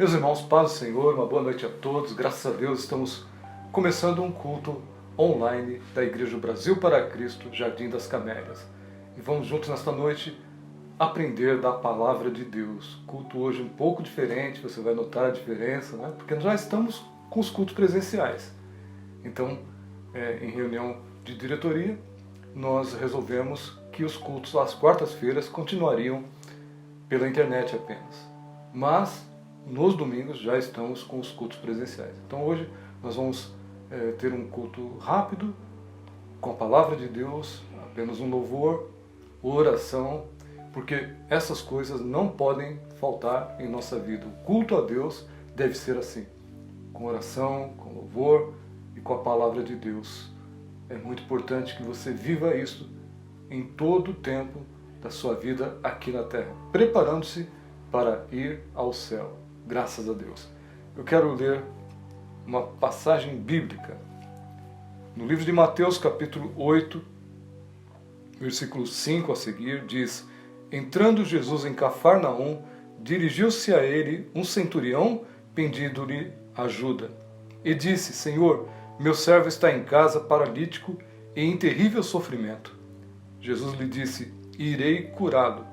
Meus irmãos, paz do Senhor, uma boa noite a todos. Graças a Deus estamos começando um culto online da Igreja Brasil para Cristo, Jardim das Camélias. E vamos juntos nesta noite aprender da Palavra de Deus. Culto hoje um pouco diferente, você vai notar a diferença, né? Porque nós já estamos com os cultos presenciais. Então, em reunião de diretoria, nós resolvemos que os cultos às quartas-feiras continuariam pela internet apenas. Mas nos domingos já estamos com os cultos presenciais. Então hoje nós vamos ter um culto rápido, com a palavra de Deus, apenas um louvor, oração, porque essas coisas não podem faltar em nossa vida. O culto a Deus deve ser assim, com oração, com louvor e com a palavra de Deus. É muito importante que você viva isso em todo o tempo da sua vida aqui na terra, preparando-se para ir ao céu. Graças a Deus. Eu quero ler uma passagem bíblica. No livro de Mateus, capítulo 8, versículo 5 a seguir, diz: Entrando Jesus em Cafarnaum, dirigiu-se a ele um centurião, pedindo-lhe ajuda. E disse: Senhor, meu servo está em casa, paralítico e em terrível sofrimento. Jesus lhe disse: Irei curá-lo.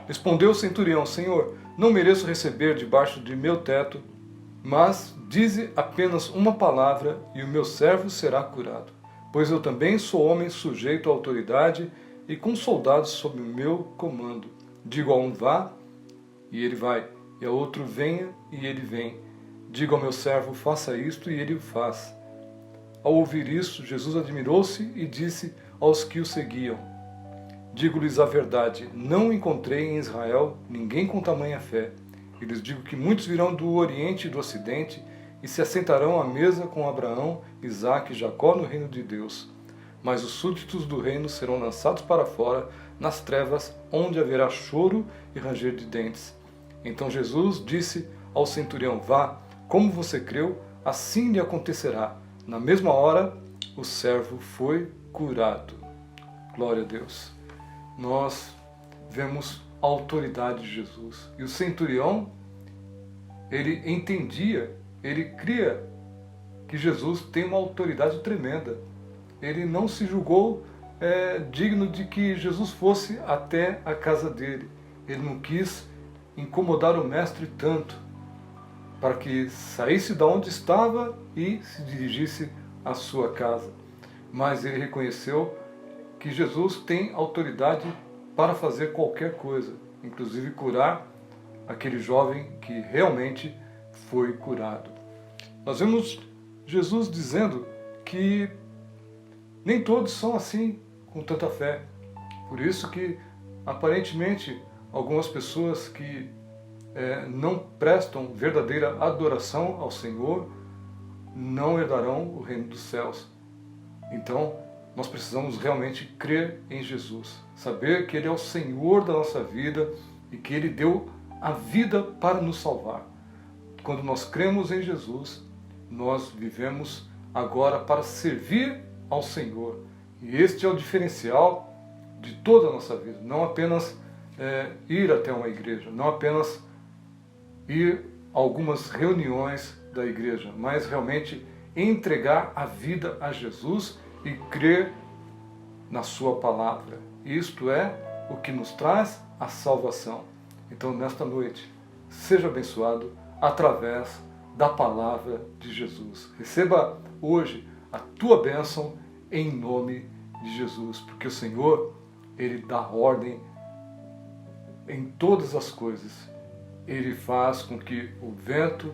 Respondeu o centurião: Senhor, não mereço receber debaixo de meu teto, mas dize apenas uma palavra e o meu servo será curado. Pois eu também sou homem sujeito à autoridade e com soldados sob o meu comando. Digo a um vá, e ele vai, e a outro venha, e ele vem. Digo ao meu servo, faça isto, e ele o faz. Ao ouvir isso, Jesus admirou-se e disse aos que o seguiam: Digo-lhes a verdade, não encontrei em Israel ninguém com tamanha fé. E lhes digo que muitos virão do Oriente e do Ocidente e se assentarão à mesa com Abraão, Isaque e Jacó no reino de Deus. Mas os súditos do reino serão lançados para fora, nas trevas, onde haverá choro e ranger de dentes. Então Jesus disse ao centurião: Vá, como você creu, assim lhe acontecerá. Na mesma hora, o servo foi curado. Glória a Deus. Nós vemos a autoridade de Jesus. E o centurião, ele entendia, ele cria que Jesus tem uma autoridade tremenda. Ele não se julgou digno de que Jesus fosse até a casa dele. Ele não quis incomodar o mestre tanto, para que saísse de onde estava e se dirigisse à sua casa. Mas ele reconheceu que Jesus tem autoridade para fazer qualquer coisa, inclusive curar aquele jovem que realmente foi curado. Nós vemos Jesus dizendo que nem todos são assim, com tanta fé. Por isso que, aparentemente, algumas pessoas que não prestam verdadeira adoração ao Senhor não herdarão o reino dos céus. Então, nós precisamos realmente crer em Jesus, saber que Ele é o Senhor da nossa vida e que Ele deu a vida para nos salvar. Quando nós cremos em Jesus, nós vivemos agora para servir ao Senhor. E este é o diferencial de toda a nossa vida, não apenas ir até uma igreja, não apenas ir a algumas reuniões da igreja, mas realmente entregar a vida a Jesus e crer na sua palavra. Isto é o que nos traz a salvação. Então, nesta noite, seja abençoado através da palavra de Jesus. Receba hoje a tua bênção em nome de Jesus, porque o Senhor, Ele dá ordem em todas as coisas. Ele faz com que o vento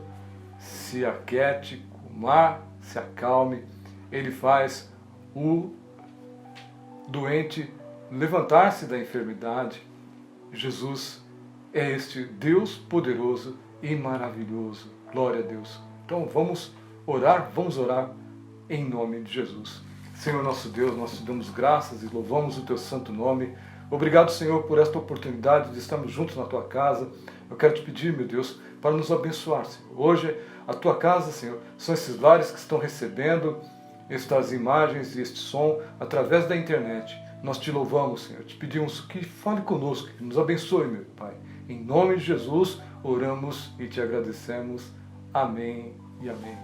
se aquiete, o mar se acalme. Ele faz o doente levantar-se da enfermidade. Jesus é este Deus poderoso e maravilhoso. Glória a Deus. Então vamos orar em nome de Jesus. Senhor nosso Deus, nós te damos graças e louvamos o teu santo nome. Obrigado, Senhor, por esta oportunidade de estarmos juntos na tua casa. Eu quero te pedir, meu Deus, para nos abençoar, Senhor. Hoje, a tua casa, Senhor, são esses lares que estão recebendo estas imagens e este som através da internet. Nós te louvamos, Senhor. Te pedimos que fale conosco, que nos abençoe, meu Pai. Em nome de Jesus, oramos e te agradecemos. Amém e amém.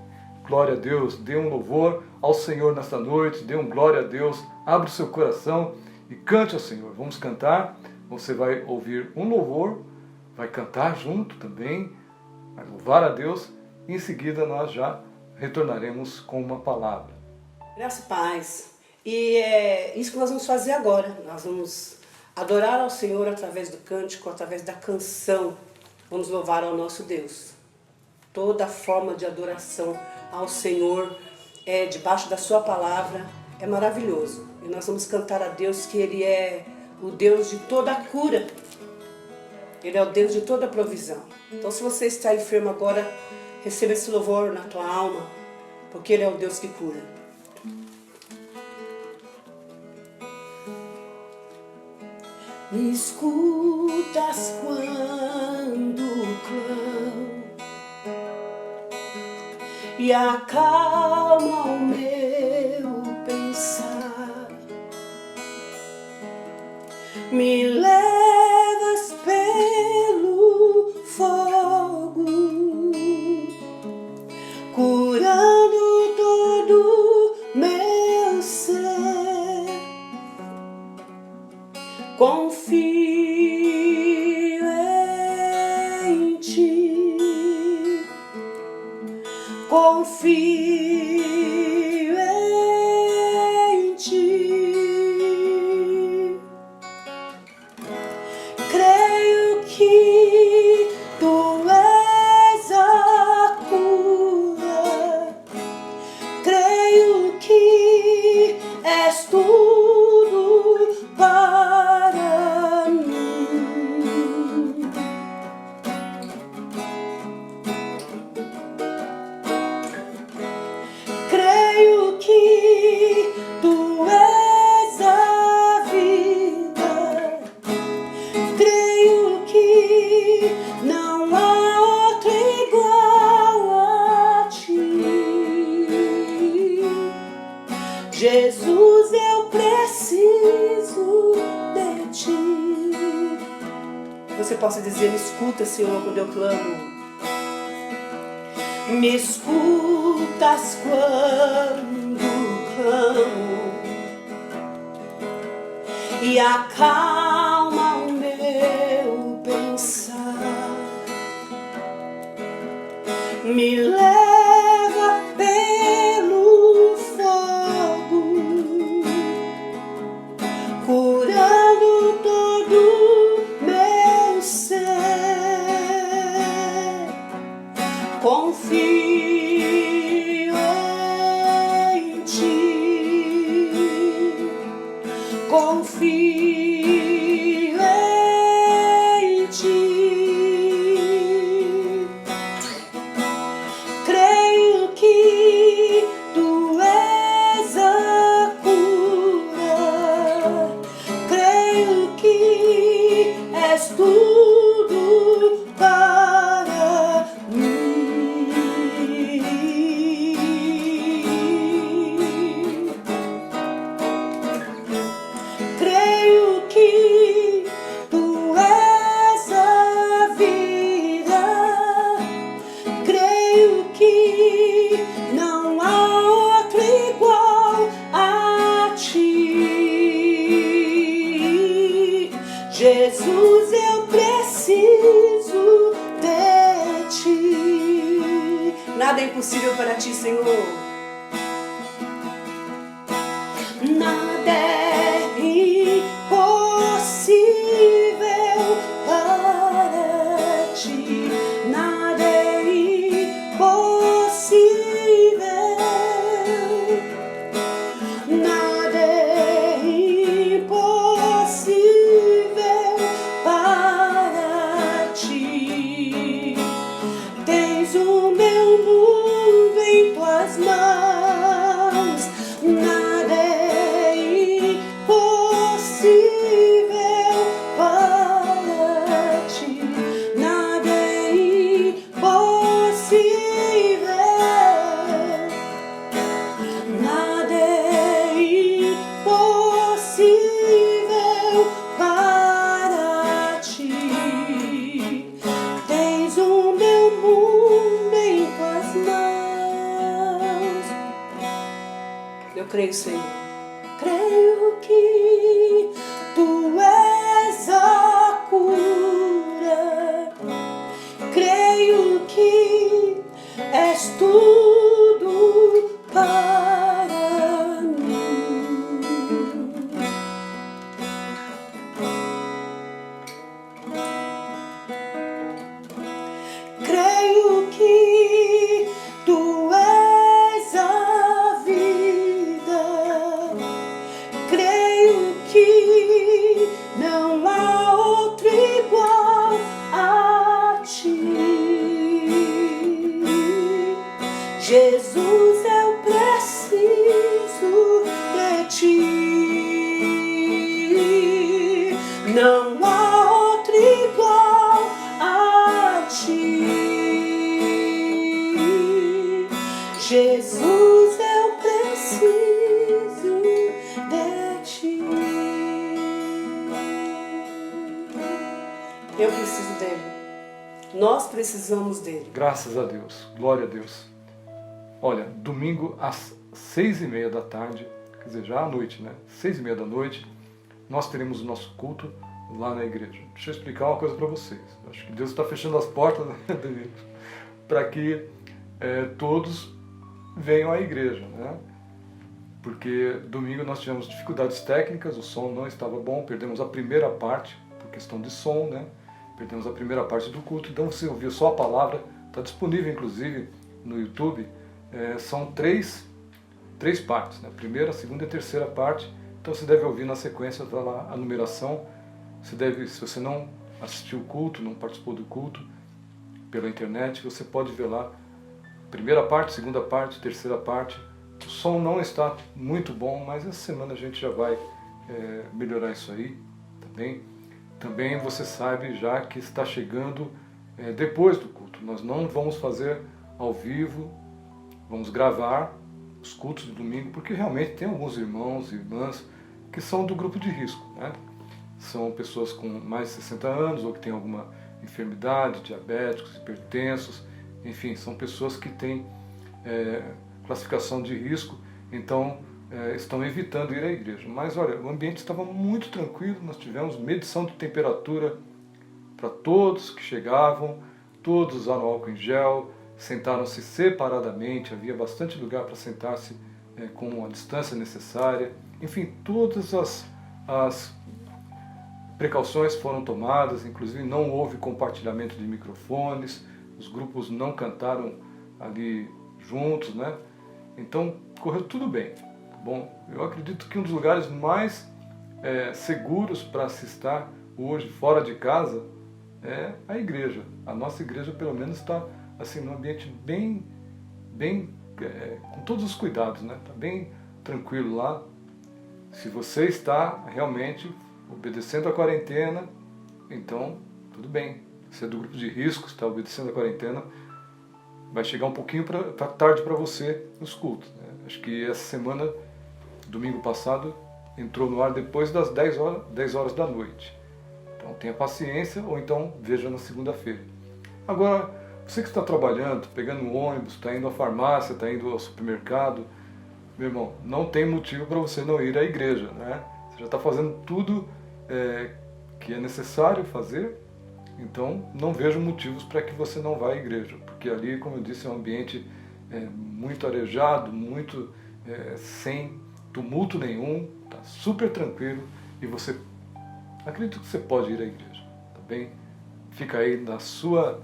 Glória a Deus. Dê um louvor ao Senhor nesta noite. Dê um glória a Deus. Abra o seu coração e cante ao Senhor. Vamos cantar. Você vai ouvir um louvor, vai cantar junto também, vai louvar a Deus. E em seguida nós já retornaremos com uma palavra. Graça e paz. E é isso que nós vamos fazer agora. Nós vamos adorar ao Senhor através do cântico, através da canção. Vamos louvar ao nosso Deus. Toda forma de adoração ao Senhor é debaixo da sua palavra, é maravilhoso. E nós vamos cantar a Deus que Ele é o Deus de toda a cura. Ele é o Deus de toda a provisão. Então se você está enfermo agora, receba esse louvor na tua alma, porque Ele é o Deus que cura. Me escutas quando clamo e acalma o meu pensar. Me levas pelo fogo, curando todo meu ser. Confio em ti, confio em ti. Creio que tu és a cura, creio que és tudo para mim. Creio que tu és a vida, creio que não há outro igual a ti. Jesus, eu preciso de ti. Você possa dizer: me escuta, Senhor, quando eu clamo. Me escutas quando clamo e acalma o meu pensar. Me leva pelo fogo, curando todo meu ser. Confio em ti, confio em ti. Creio que tu és a cura, creio que és tudo para mim. Creio que tu és a vida, creio que não há outro igual a ti. Jesus, eu preciso de ti. Nada é impossível para ti, Senhor. Nada é impossível para ti. Nada é impossível. Nada é impossível para ti. Tens o meu mundo em tuas mãos. creio, Senhor. Creio que Tu és a cura. Creio que és tudo para mim. Creio que Tu és a vida. Creio que não há outro igual a Ti. Jesus, eu preciso de Ti. Não há outro igual a Ti. Jesus, eu preciso de Ti. Eu preciso dele. Nós precisamos dele. Graças a Deus, glória a Deus. Olha, domingo às 6h30 da tarde, quer dizer, já à noite, né? 6h30 da noite, nós teremos o nosso culto lá na igreja. Deixa eu explicar uma coisa para vocês. Acho que Deus está fechando as portas, né, para que todos venham à igreja, né? Porque domingo nós tivemos dificuldades técnicas, o som não estava bom, perdemos a primeira parte, por questão de som, né? Perdemos a primeira parte do culto, então você ouviu só a palavra, está disponível inclusive no YouTube. São três partes, né? A primeira, a segunda e a terceira parte. Então você deve ouvir na sequência, está lá a numeração. Você deve, se você não assistiu o culto, não participou do culto pela internet, você pode ver lá primeira parte, segunda parte, terceira parte. O som não está muito bom, mas essa semana a gente já vai melhorar isso aí, tá bem? Também você sabe já que está chegando depois do culto. Nós não vamos fazer ao vivo, vamos gravar os cultos do domingo, porque realmente tem alguns irmãos e irmãs que são do grupo de risco, né? São pessoas com mais de 60 anos ou que têm alguma enfermidade, diabéticos, hipertensos, enfim, são pessoas que têm classificação de risco, então estão evitando ir à igreja. Mas olha, o ambiente estava muito tranquilo, nós tivemos medição de temperatura para todos que chegavam, todos usaram álcool em gel, sentaram-se separadamente, havia bastante lugar para sentar-se com a distância necessária. Enfim, todas as precauções foram tomadas, inclusive não houve compartilhamento de microfones, os grupos não cantaram ali juntos, né? Então correu tudo bem. Bom, eu acredito que um dos lugares mais seguros para se estar hoje fora de casa é a igreja. A nossa igreja pelo menos está assim, num ambiente bem com todos os cuidados, né? Está bem tranquilo lá. Se você está realmente obedecendo a quarentena, então tudo bem. Você é do grupo de risco, está obedecendo a quarentena, vai chegar um pouquinho tarde para você os cultos, né? Acho que essa semana, domingo passado, entrou no ar depois das 10 horas da noite. Então tenha paciência, ou então veja na segunda-feira. Agora, você que está trabalhando, pegando um ônibus, está indo à farmácia, está indo ao supermercado, meu irmão, não tem motivo para você não ir à igreja, né? Você já está fazendo tudo que é necessário fazer, então não vejo motivos para que você não vá à igreja, porque ali, como eu disse, é um ambiente muito arejado, muito sem tumulto nenhum, está super tranquilo e você, acredito que você pode ir à igreja, tá bem? Fica aí na sua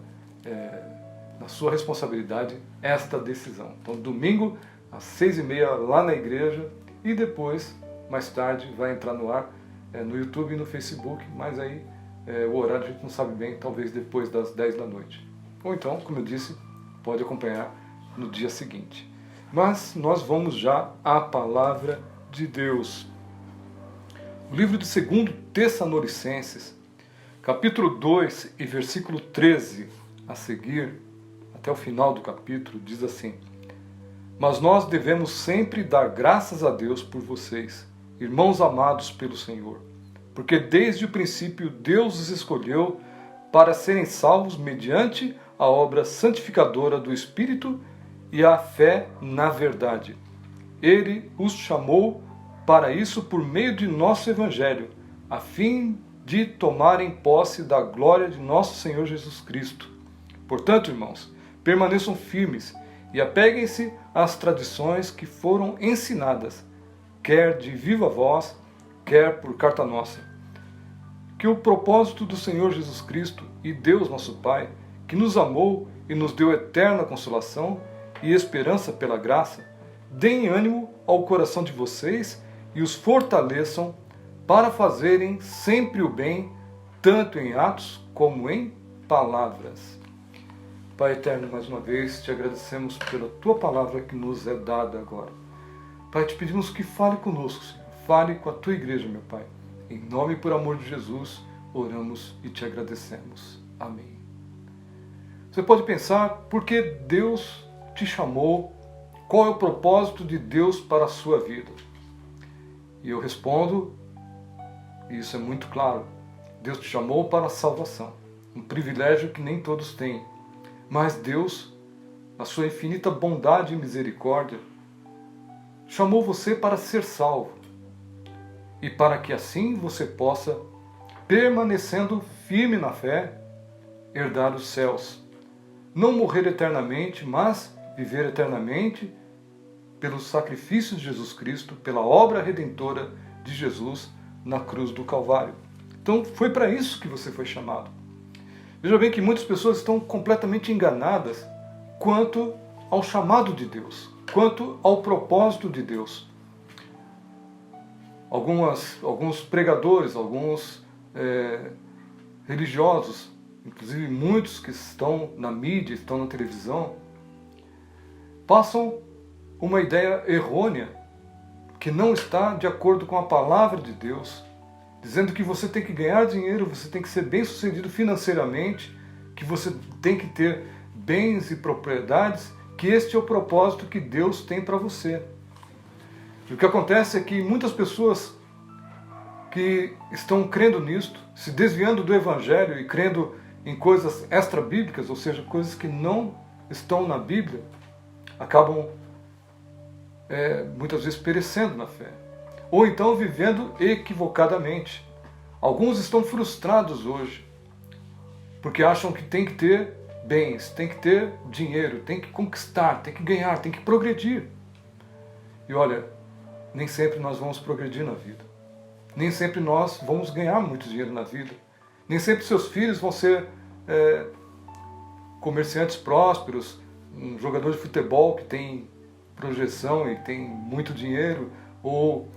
responsabilidade esta decisão. Então, domingo às 6h30 lá na igreja e depois, mais tarde, vai entrar no ar no YouTube e no Facebook, mas aí o horário a gente não sabe bem, talvez depois das 10 da noite. Ou então, como eu disse, pode acompanhar no dia seguinte. Mas nós vamos já à palavra de Deus. O livro de 2 Tessalonicenses, capítulo 2 e versículo 13 a seguir, até o final do capítulo, diz assim: Mas nós devemos sempre dar graças a Deus por vocês, irmãos amados pelo Senhor, porque desde o princípio Deus os escolheu para serem salvos mediante a obra santificadora do Espírito e a fé na verdade. Ele os chamou para isso por meio de nosso Evangelho, a fim de tomarem posse da glória de nosso Senhor Jesus Cristo. Portanto, irmãos, permaneçam firmes e apeguem-se às tradições que foram ensinadas, quer de viva voz, quer por carta nossa. Que o propósito do Senhor Jesus Cristo e Deus nosso Pai, que nos amou e nos deu eterna consolação e esperança pela graça, deem ânimo ao coração de vocês e os fortaleçam para fazerem sempre o bem, tanto em atos como em palavras. Pai eterno, mais uma vez te agradecemos pela tua palavra que nos é dada agora. Pai, te pedimos que fale conosco, Senhor. Fale com a tua igreja, meu Pai. Em nome e por amor de Jesus, oramos e te agradecemos. Amém. Você pode pensar por que Deus te chamou, qual é o propósito de Deus para a sua vida? E eu respondo, e isso é muito claro, Deus te chamou para a salvação, um privilégio que nem todos têm. Mas Deus, na sua infinita bondade e misericórdia, chamou você para ser salvo. E para que assim você possa, permanecendo firme na fé, herdar os céus. Não morrer eternamente, mas viver eternamente pelo sacrifício de Jesus Cristo, pela obra redentora de Jesus na cruz do Calvário. Então foi para isso que você foi chamado. Veja bem que muitas pessoas estão completamente enganadas quanto ao chamado de Deus, quanto ao propósito de Deus. Alguns pregadores, alguns religiosos, inclusive muitos que estão na mídia, estão na televisão, passam uma ideia errônea que não está de acordo com a palavra de Deus, dizendo que você tem que ganhar dinheiro, você tem que ser bem-sucedido financeiramente, que você tem que ter bens e propriedades, que este é o propósito que Deus tem para você. E o que acontece é que muitas pessoas que estão crendo nisto, se desviando do Evangelho e crendo em coisas extra-bíblicas, ou seja, coisas que não estão na Bíblia, acabam muitas vezes perecendo na fé. Ou então vivendo equivocadamente. Alguns estão frustrados hoje, porque acham que tem que ter bens, tem que ter dinheiro, tem que conquistar, tem que ganhar, tem que progredir. E olha, nem sempre nós vamos progredir na vida. Nem sempre nós vamos ganhar muito dinheiro na vida. Nem sempre seus filhos vão ser comerciantes prósperos, um jogador de futebol que tem projeção e tem muito dinheiro, ou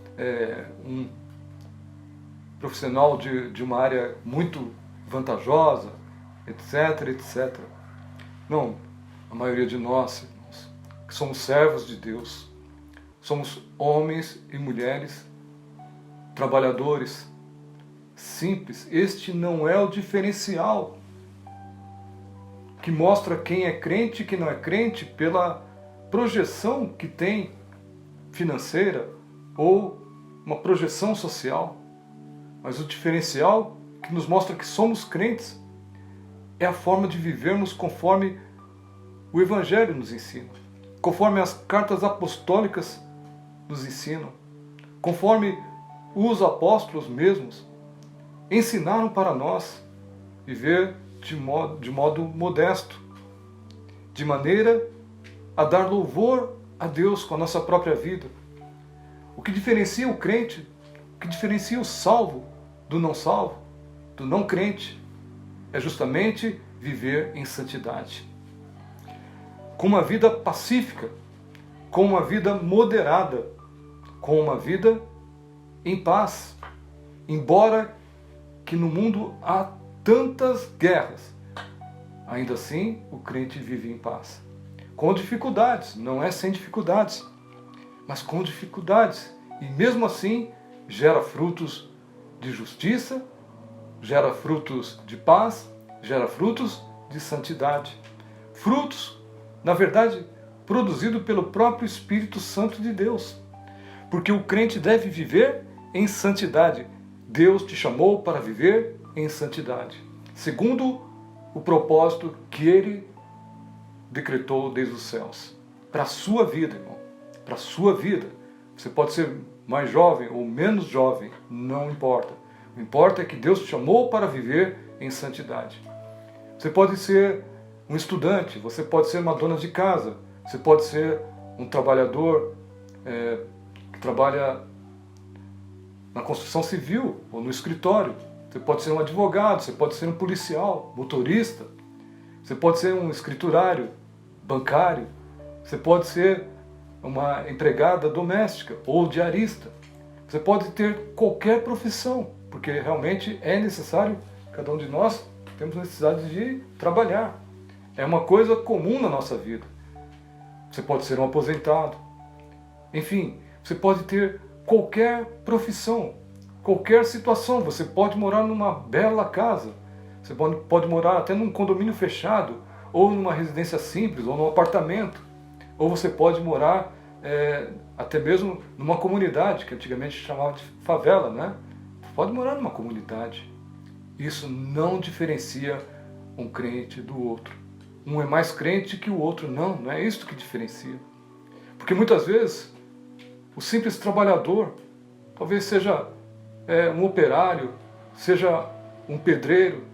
um profissional de uma área muito vantajosa, etc, etc. Não, a maioria de nós, irmãos, que somos servos de Deus, somos homens e mulheres, trabalhadores, simples. Este não é o diferencial que mostra quem é crente e quem não é crente pela projeção que tem financeira ou uma projeção social. Mas o diferencial que nos mostra que somos crentes é a forma de vivermos conforme o Evangelho nos ensina, conforme as cartas apostólicas nos ensinam, conforme os apóstolos mesmos ensinaram para nós viver de modo modesto, de maneira a dar louvor a Deus com a nossa própria vida. O que diferencia o crente, o que diferencia o salvo do não crente, é justamente viver em santidade. Com uma vida pacífica, com uma vida moderada, com uma vida em paz. Embora que no mundo há tantas guerras, ainda assim o crente vive em paz. Com dificuldades, não é sem dificuldades, mas com dificuldades. E mesmo assim gera frutos de justiça, gera frutos de paz, gera frutos de santidade. Frutos, na verdade, produzidos pelo próprio Espírito Santo de Deus. Porque o crente deve viver em santidade. Deus te chamou para viver em santidade, segundo o propósito que Ele decretou desde os céus, para a sua vida, irmão. para a sua vida. Você pode ser mais jovem ou menos jovem, não importa. O que importa é que Deus te chamou para viver em santidade. Você pode ser um estudante, você pode ser uma dona de casa, você pode ser um trabalhador que trabalha na construção civil ou no escritório. Você pode ser um advogado, você pode ser um policial, motorista, você pode ser um escriturário, bancário, você pode ser uma empregada doméstica ou diarista. Você pode ter qualquer profissão, porque realmente é necessário, cada um de nós temos necessidade de trabalhar. É uma coisa comum na nossa vida. Você pode ser um aposentado. Enfim, você pode ter qualquer profissão, qualquer situação. Você pode morar numa bela casa. Você pode morar até num condomínio fechado, ou numa residência simples, ou num apartamento. Ou você pode morar até mesmo numa comunidade, que antigamente chamava de favela, né? Pode morar numa comunidade. Isso não diferencia um crente do outro. Um é mais crente que o outro. Não é isso que diferencia. Porque muitas vezes o simples trabalhador talvez seja um operário, seja um pedreiro,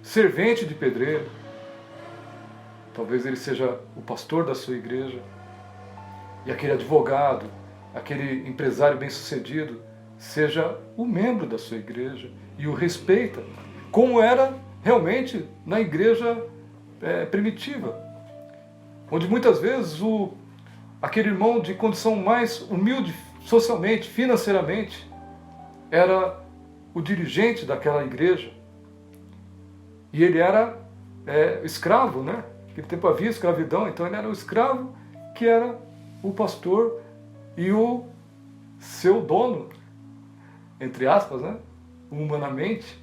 servente de pedreiro. Talvez ele seja o pastor da sua igreja. E aquele advogado, aquele empresário bem-sucedido, seja o membro da sua igreja e o respeita, como era realmente na igreja primitiva, onde muitas vezes aquele irmão de condição mais humilde socialmente, financeiramente, era o dirigente daquela igreja. E ele era escravo, né? Naquele tempo havia escravidão, então ele era o escravo que era o pastor e o seu dono, entre aspas, né? Humanamente,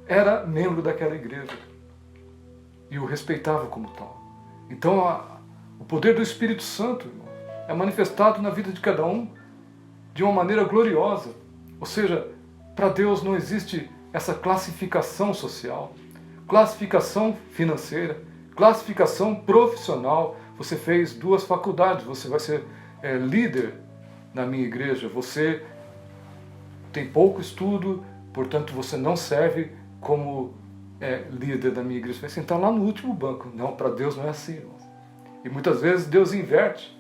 era membro daquela igreja e o respeitava como tal. Então o poder do Espírito Santo, irmão, é manifestado na vida de cada um de uma maneira gloriosa. Ou seja, para Deus não existe essa classificação social, classificação financeira, classificação profissional. Você fez 2 faculdades, você vai ser líder na minha igreja. Você tem pouco estudo, portanto você não serve como líder da minha igreja. Você vai sentar lá no último banco. Não, para Deus não é assim, irmãos. E muitas vezes Deus inverte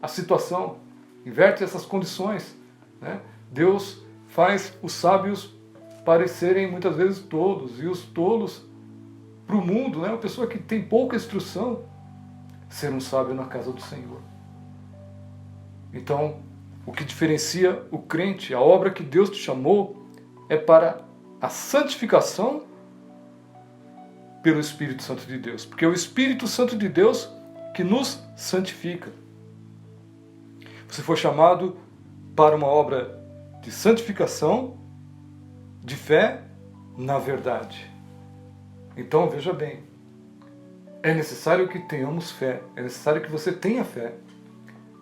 a situação, inverte essas condições, né? Deus faz os sábios parecerem muitas vezes tolos, e os tolos para o mundo, né? Uma pessoa que tem pouca instrução, ser um sábio na casa do Senhor. Então, o que diferencia o crente, a obra que Deus te chamou, é para a santificação pelo Espírito Santo de Deus. Porque é o Espírito Santo de Deus que nos santifica. Você foi chamado para uma obra de santificação, de fé na verdade. Então, veja bem, é necessário que tenhamos fé, é necessário que você tenha fé,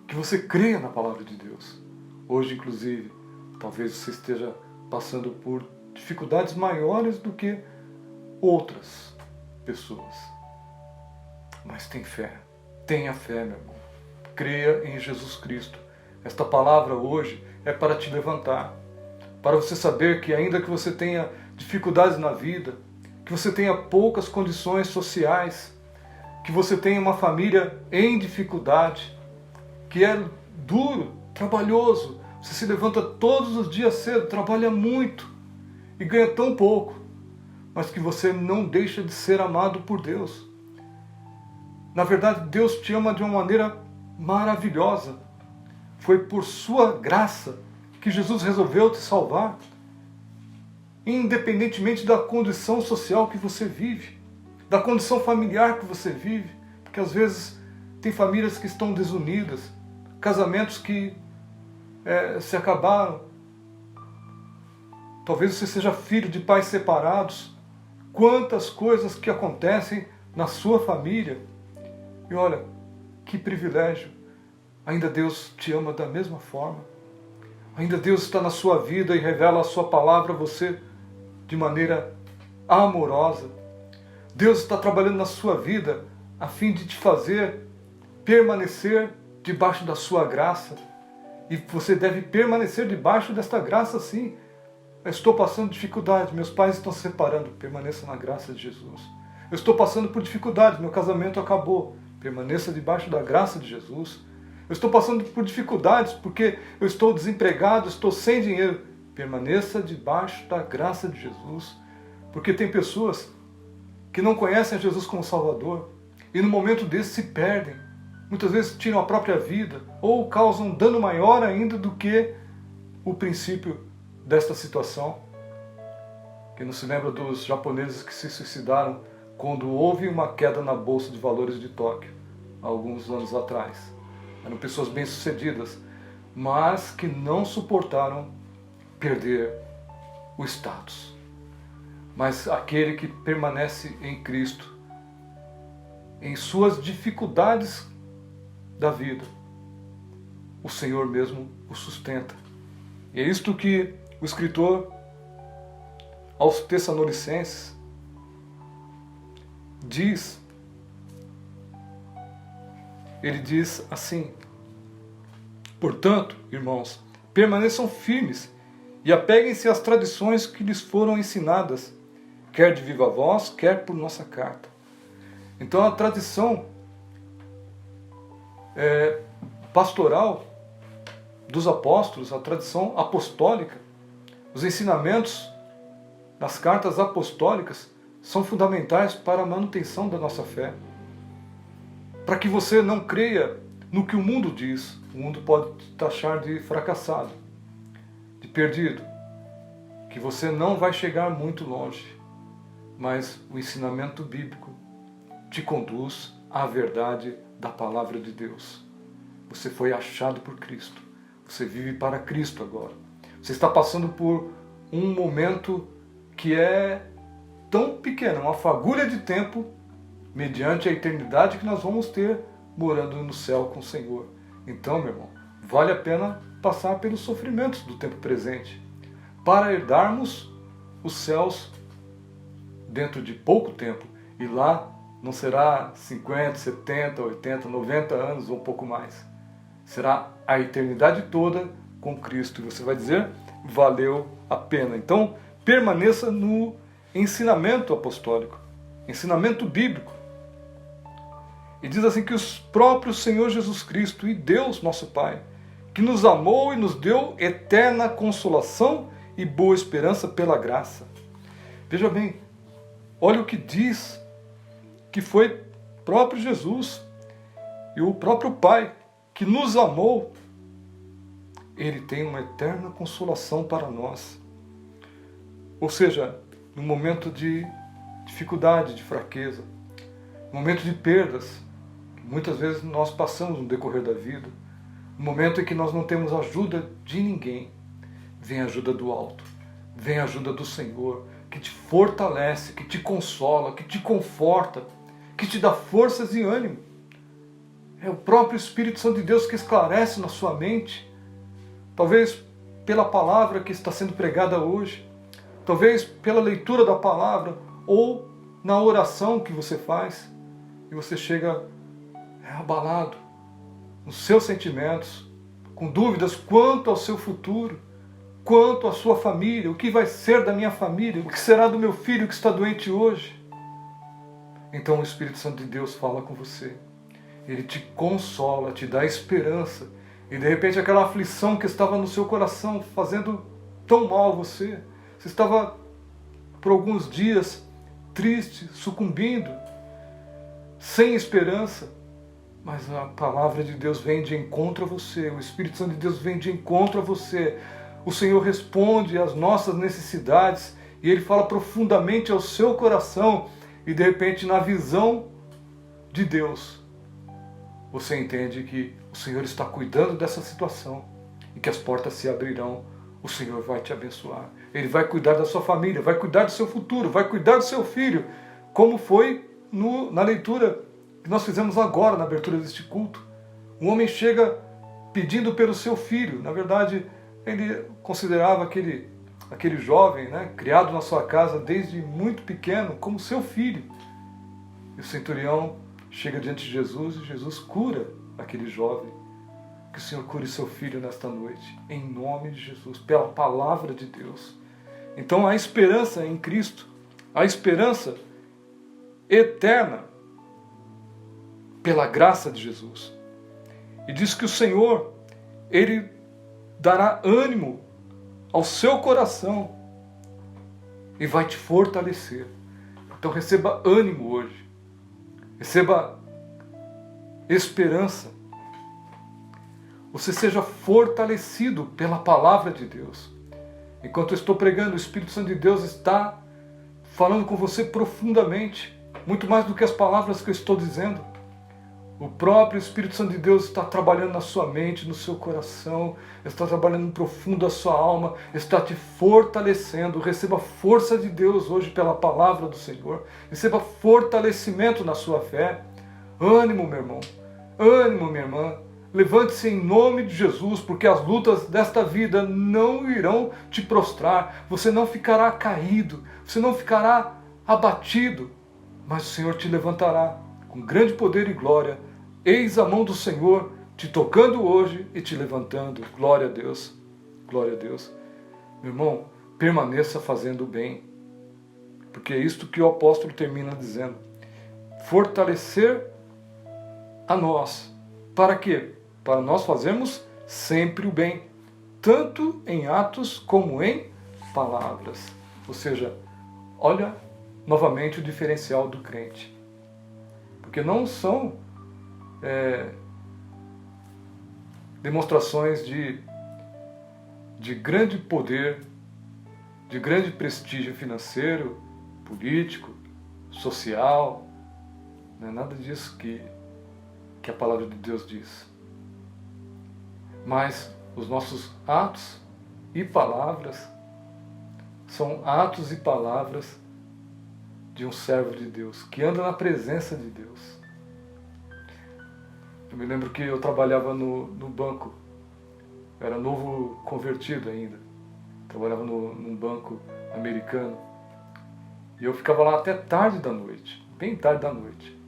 que você creia na palavra de Deus. Hoje, inclusive, talvez você esteja passando por dificuldades maiores do que outras pessoas. Mas tenha fé, meu irmão. Creia em Jesus Cristo. Esta palavra hoje é para te levantar, para você saber que ainda que você tenha dificuldades na vida, que você tenha poucas condições sociais, que você tenha uma família em dificuldade, que é duro, trabalhoso, você se levanta todos os dias cedo, trabalha muito e ganha tão pouco, mas que você não deixa de ser amado por Deus. Na verdade, Deus te ama de uma maneira maravilhosa. Foi por sua graça que Jesus resolveu te salvar, independentemente da condição social que você vive, da condição familiar que você vive, porque às vezes tem famílias que estão desunidas, casamentos que se acabaram. Talvez você seja filho de pais separados. Quantas coisas que acontecem na sua família. E olha, que privilégio. Ainda Deus te ama da mesma forma. Ainda Deus está na sua vida e revela a sua palavra a você de maneira amorosa. Deus está trabalhando na sua vida a fim de te fazer permanecer debaixo da sua graça. E você deve permanecer debaixo desta graça, sim. Eu estou passando dificuldade, meus pais estão se separando, permaneça na graça de Jesus. Eu estou passando por dificuldades, meu casamento acabou, permaneça debaixo da graça de Jesus. Eu estou passando por dificuldades porque eu estou desempregado, estou sem dinheiro, permaneça debaixo da graça de Jesus. Porque tem pessoas que não conhecem a Jesus como Salvador e no momento desse se perdem. Muitas vezes tiram a própria vida ou causam dano maior ainda do que o princípio desta situação. Quem não se lembra dos japoneses que se suicidaram quando houve uma queda na Bolsa de Valores de Tóquio, há alguns anos atrás. Eram pessoas bem-sucedidas, mas que não suportaram perder o status. Mas aquele que permanece em Cristo, em suas dificuldades da vida, o Senhor mesmo o sustenta. E é isto que o escritor aos Tessalonicenses diz. Ele diz assim: portanto, irmãos, permaneçam firmes e apeguem-se às tradições que lhes foram ensinadas, quer de viva voz, quer por nossa carta. Então a tradição pastoral dos apóstolos, a tradição apostólica, os ensinamentos das cartas apostólicas são fundamentais para a manutenção da nossa fé. Para que você não creia no que o mundo diz. O mundo pode te taxar de fracassado, de perdido, que você não vai chegar muito longe. Mas o ensinamento bíblico te conduz à verdade da palavra de Deus. Você foi achado por Cristo. Você vive para Cristo agora. Você está passando por um momento que é tão pequeno, uma fagulha de tempo, mediante a eternidade que nós vamos ter morando no céu com o Senhor. Então, meu irmão, vale a pena passar pelos sofrimentos do tempo presente, para herdarmos os céus dentro de pouco tempo. E lá não será 50, 70, 80, 90 anos ou um pouco mais. Será a eternidade toda com Cristo. E você vai dizer, valeu a pena. Então, permaneça no ensinamento apostólico, ensinamento bíblico. E diz assim que o próprio Senhor Jesus Cristo e Deus, nosso Pai, que nos amou e nos deu eterna consolação e boa esperança pela graça. Veja bem, olha o que diz que foi próprio Jesus e o próprio Pai que nos amou. Ele tem uma eterna consolação para nós. Ou seja, no momento de dificuldade, de fraqueza, no momento de perdas, que muitas vezes nós passamos no decorrer da vida, no momento em que nós não temos ajuda de ninguém, vem a ajuda do alto, vem a ajuda do Senhor, que te fortalece, que te consola, que te conforta, que te dá forças e ânimo. É o próprio Espírito Santo de Deus que esclarece na sua mente, talvez pela palavra que está sendo pregada hoje, talvez pela leitura da palavra ou na oração que você faz, e você chega abalado nos seus sentimentos, com dúvidas quanto ao seu futuro, quanto à sua família, o que vai ser da minha família, o que será do meu filho que está doente hoje. Então o Espírito Santo de Deus fala com você. Ele te consola, te dá esperança. E de repente aquela aflição que estava no seu coração fazendo tão mal a você. Você estava por alguns dias triste, sucumbindo, sem esperança. Mas a palavra de Deus vem de encontro a você. O Espírito Santo de Deus vem de encontro a você. O Senhor responde às nossas necessidades. E Ele fala profundamente ao seu coração. E de repente na visão de Deus, você entende que o Senhor está cuidando dessa situação e que as portas se abrirão. O Senhor vai te abençoar. Ele vai cuidar da sua família, vai cuidar do seu futuro, vai cuidar do seu filho, como foi na leitura que nós fizemos agora, na abertura deste culto. Um homem chega pedindo pelo seu filho. Na verdade, ele considerava aquele jovem, né, criado na sua casa desde muito pequeno, como seu filho. E o centurião chega diante de Jesus e Jesus cura aquele jovem Que o Senhor cure seu filho nesta noite, em nome de Jesus, pela palavra de Deus. Então há esperança em Cristo, há esperança eterna pela graça de Jesus. E diz que o Senhor, Ele dará ânimo ao seu coração e vai te fortalecer. Então receba ânimo hoje, receba esperança. Você seja fortalecido pela palavra de Deus. Enquanto eu estou pregando, o Espírito Santo de Deus está falando com você profundamente, muito mais do que as palavras que eu estou dizendo. O próprio Espírito Santo de Deus está trabalhando na sua mente, no seu coração, está trabalhando no profundo da sua alma, está te fortalecendo. Receba força de Deus hoje pela palavra do Senhor. Receba fortalecimento na sua fé. Ânimo, meu irmão. Ânimo, minha irmã. Levante-se em nome de Jesus, porque as lutas desta vida não irão te prostrar. Você não ficará caído, você não ficará abatido, mas o Senhor te levantará com grande poder e glória. Eis a mão do Senhor te tocando hoje e te levantando. Glória a Deus, glória a Deus. Meu irmão, permaneça fazendo o bem, porque é isto que o apóstolo termina dizendo. Fortalecer a nós. Para quê? Para nós fazermos sempre o bem, tanto em atos como em palavras. Ou seja, olha novamente o diferencial do crente. Porque não são demonstrações de grande poder, de grande prestígio financeiro, político, social. Não é nada disso que a palavra de Deus diz. Mas os nossos atos e palavras são atos e palavras de um servo de Deus, que anda na presença de Deus. Eu me lembro que eu trabalhava no banco, eu era novo convertido ainda, trabalhava num banco americano, e eu ficava lá até tarde da noite, bem tarde da noite.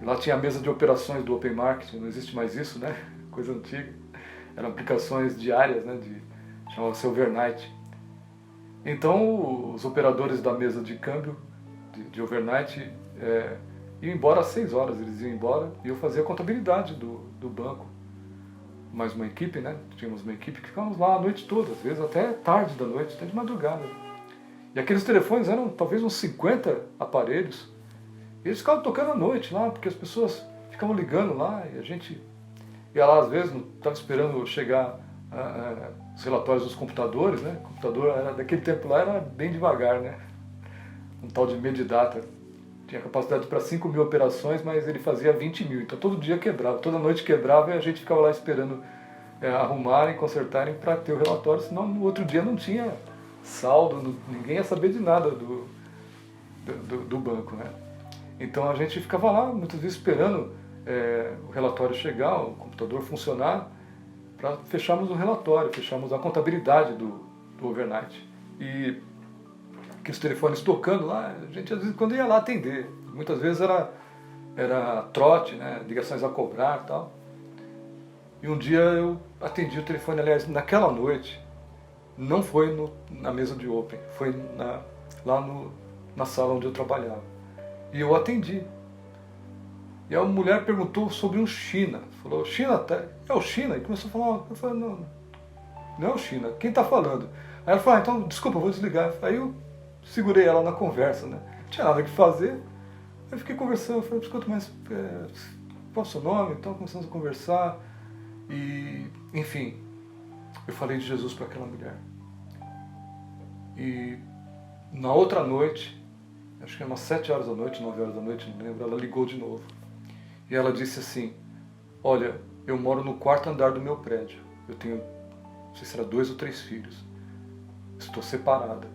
E lá tinha a mesa de operações do Open Marketing, não existe mais isso, né? Coisa antiga. Eram aplicações diárias, né? Chamava-se overnight. Então os operadores da mesa de câmbio, de overnight, iam embora às 6 horas, eles iam embora e eu fazia a contabilidade do banco. Mais uma equipe, né? Tínhamos uma equipe que ficávamos lá a noite toda, às vezes até tarde da noite, até de madrugada. E aqueles telefones eram talvez uns 50 aparelhos. E eles ficavam tocando à noite lá, porque as pessoas ficavam ligando lá e a gente ia lá às vezes, não estava esperando chegar os relatórios dos computadores, né? O computador daquele tempo lá era bem devagar, né? Um tal de Medidata. Tinha capacidade para 5 mil operações, mas ele fazia 20 mil. Então todo dia quebrava, toda noite quebrava e a gente ficava lá esperando arrumarem, consertarem para ter o relatório, senão no outro dia não tinha saldo, ninguém ia saber de nada do banco, né? Então a gente ficava lá muitas vezes esperando o relatório chegar, o computador funcionar, para fecharmos o relatório, fecharmos a contabilidade do overnight. E aqueles telefones tocando lá, a gente às vezes quando ia lá atender, muitas vezes era trote, né, ligações a cobrar e tal. E um dia eu atendi o telefone, aliás, naquela noite, não foi na mesa de Open, foi lá na sala onde eu trabalhava. E eu atendi. E a mulher perguntou sobre um China. Falou, China, é o China? E começou a falar, eu falei, não é o China, quem está falando? Aí ela falou, então, desculpa, eu vou desligar. Aí eu segurei ela na conversa, né? Não tinha nada que fazer. Aí eu fiquei conversando, eu falei, escuta, mas qual é o seu nome? Então começamos a conversar. E, enfim, eu falei de Jesus para aquela mulher. E na outra noite, acho que era umas 7 horas da noite, 9 horas da noite, não lembro, ela ligou de novo. E ela disse assim, olha, eu moro no 4º andar do meu prédio. Eu tenho, não sei se era 2 ou 3 filhos. Estou separada.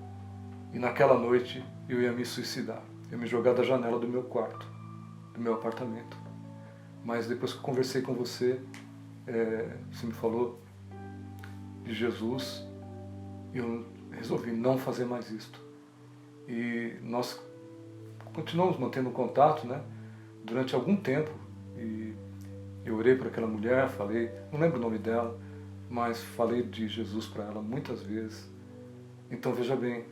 E naquela noite eu ia me suicidar. Eu ia me jogar da janela do meu quarto, do meu apartamento. Mas depois que eu conversei com você, você me falou de Jesus, e eu resolvi não fazer mais isto. E nós continuamos mantendo contato, né, durante algum tempo. E Eu orei por aquela mulher, falei, não lembro o nome dela, mas falei de Jesus para ela muitas vezes. Então veja bem,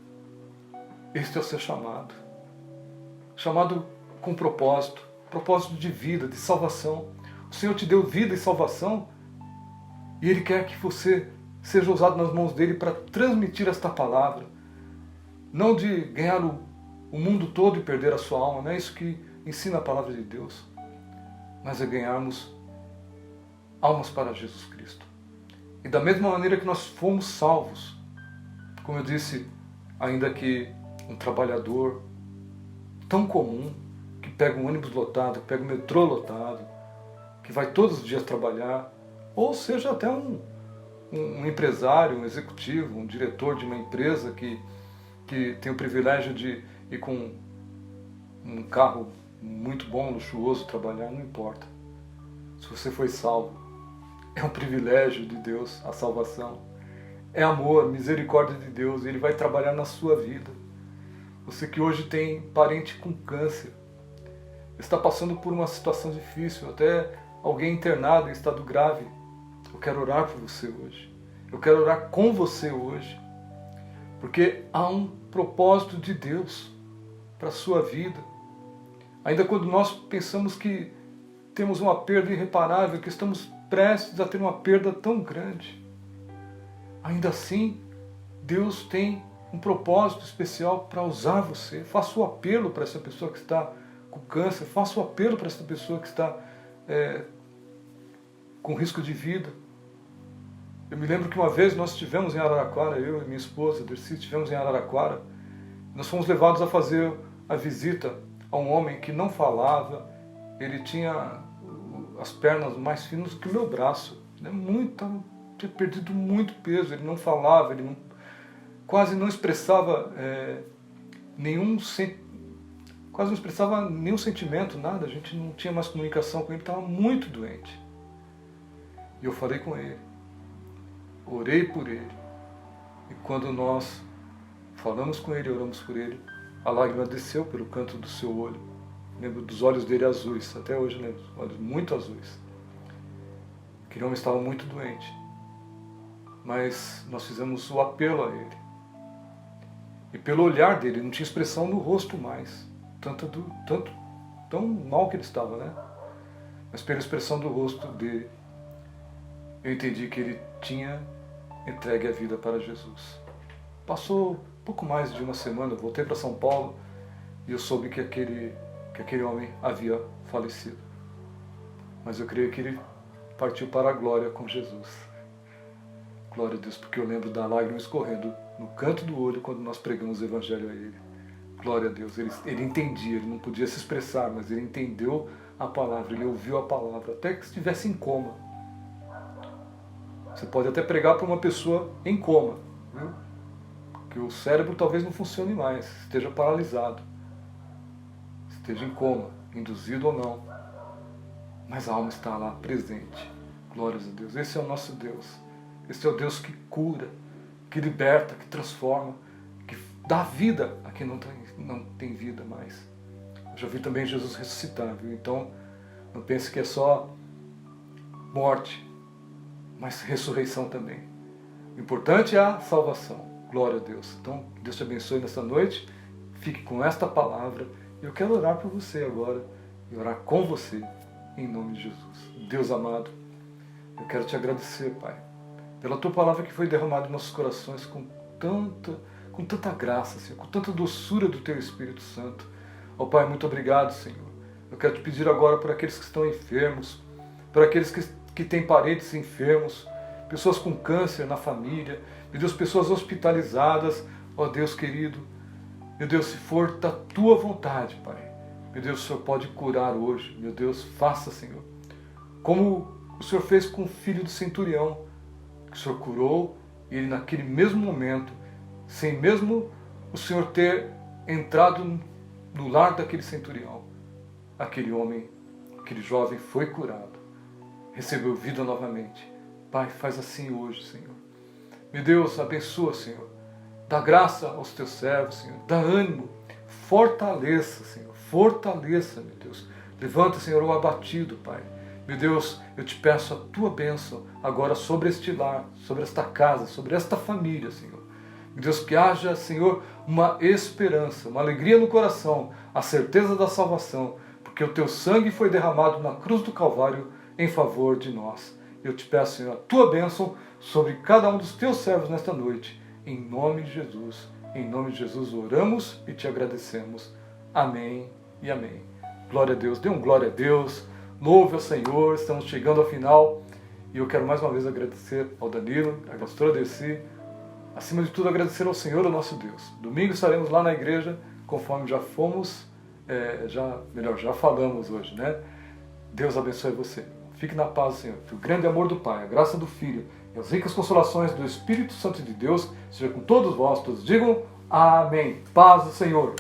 este é o seu chamado. Chamado com propósito, propósito de vida, de salvação. O Senhor te deu vida e salvação e Ele quer que você seja usado nas mãos dEle para transmitir esta palavra. Não de ganhar o mundo todo e perder a sua alma, não é isso que ensina a palavra de Deus, mas é ganharmos almas para Jesus Cristo. E da mesma maneira que nós fomos salvos, como eu disse, ainda que um trabalhador tão comum, que pega um ônibus lotado, que pega um metrô lotado, que vai todos os dias trabalhar, ou seja até um empresário, um executivo, um diretor de uma empresa que tem o privilégio de ir com um carro muito bom, luxuoso, trabalhar, não importa. Se você foi salvo, é um privilégio de Deus a salvação. É amor, misericórdia de Deus, Ele vai trabalhar na sua vida. Você que hoje tem parente com câncer, está passando por uma situação difícil, até alguém internado em estado grave, eu quero orar por você hoje. Eu quero orar com você hoje, porque há um propósito de Deus para a sua vida. Ainda quando nós pensamos que temos uma perda irreparável, que estamos prestes a ter uma perda tão grande, ainda assim, Deus tem um propósito especial para usar você. Faça o apelo para essa pessoa que está com câncer, faça o apelo para essa pessoa que está com risco de vida. Eu me lembro que uma vez nós estivemos em Araraquara, eu e minha esposa, Dercy, estivemos em Araraquara. Nós fomos levados a fazer a visita a um homem que não falava, ele tinha as pernas mais finas que o meu braço, né? Tinha perdido muito peso, ele não falava, quase não expressava quase não expressava nenhum sentimento, nada, a gente não tinha mais comunicação com ele, estava muito doente. E eu falei com ele, orei por ele, e quando nós falamos com ele, oramos por ele, a lágrima desceu pelo canto do seu olho. Lembro dos olhos dele azuis, até hoje lembro, olhos muito azuis. Aquele homem estava muito doente, mas nós fizemos o apelo a ele. E pelo olhar dele, não tinha expressão no rosto mais, tão mal que ele estava, né? Mas pela expressão do rosto dele, eu entendi que ele tinha entregue a vida para Jesus. Passou pouco mais de uma semana, eu voltei para São Paulo e eu soube que aquele homem havia falecido. Mas eu creio que ele partiu para a glória com Jesus. Glória a Deus, porque eu lembro da lágrima escorrendo no canto do olho quando nós pregamos o Evangelho a ele. Glória a Deus, ele entendia, ele não podia se expressar, mas ele entendeu a palavra, ele ouviu a palavra, até que estivesse em coma. Você pode até pregar para uma pessoa em coma, viu? Que o cérebro talvez não funcione mais, esteja paralisado, esteja em coma, induzido ou não, mas a alma está lá presente. Glórias a Deus, esse é o nosso Deus. Esse é o Deus que cura, que liberta, que transforma, que dá vida a quem não tem vida mais. Eu já vi também Jesus ressuscitar, viu? Então não pense que é só morte, mas ressurreição também. O importante é a salvação. Glória a Deus. Então, Deus te abençoe nessa noite. Fique com esta palavra. Eu quero orar por você agora e orar com você, em nome de Jesus. Deus amado, eu quero te agradecer, Pai, pela Tua palavra que foi derramada em nossos corações com tanta graça, Senhor, com tanta doçura do Teu Espírito Santo. Ó Pai, muito obrigado, Senhor. Eu quero te pedir agora por aqueles que estão enfermos, por aqueles que têm parentes enfermos, pessoas com câncer na família, meu Deus, pessoas hospitalizadas, ó Deus querido. Meu Deus, se for da Tua vontade, Pai, meu Deus, o Senhor pode curar hoje. Meu Deus, faça, Senhor. Como o Senhor fez com o filho do centurião, que o Senhor curou, e ele naquele mesmo momento, sem mesmo o Senhor ter entrado no lar daquele centurião, aquele homem, aquele jovem foi curado, recebeu vida novamente. Pai, faz assim hoje, Senhor. Meu Deus, abençoa, Senhor. Dá graça aos Teus servos, Senhor. Dá ânimo. Fortaleça, Senhor. Fortaleça, meu Deus. Levanta, Senhor, o abatido, Pai. Meu Deus, eu te peço a tua bênção agora sobre este lar, sobre esta casa, sobre esta família, Senhor. Meu Deus, que haja, Senhor, uma esperança, uma alegria no coração, a certeza da salvação, porque o teu sangue foi derramado na cruz do Calvário em favor de nós. Eu te peço, Senhor, a tua bênção sobre cada um dos teus servos nesta noite. Em nome de Jesus. Em nome de Jesus oramos e te agradecemos. Amém e amém. Glória a Deus. Dê um glória a Deus. Louve ao Senhor. Estamos chegando ao final. E eu quero mais uma vez agradecer ao Danilo, à pastora Dercy. Acima de tudo, agradecer ao Senhor, o nosso Deus. Domingo estaremos lá na igreja, conforme já fomos, já falamos hoje, né? Deus abençoe você. Fique na paz do Senhor. Que o grande amor do Pai, a graça do Filho e as ricas consolações do Espírito Santo de Deus seja com todos vós. Todos digam amém. Paz do Senhor.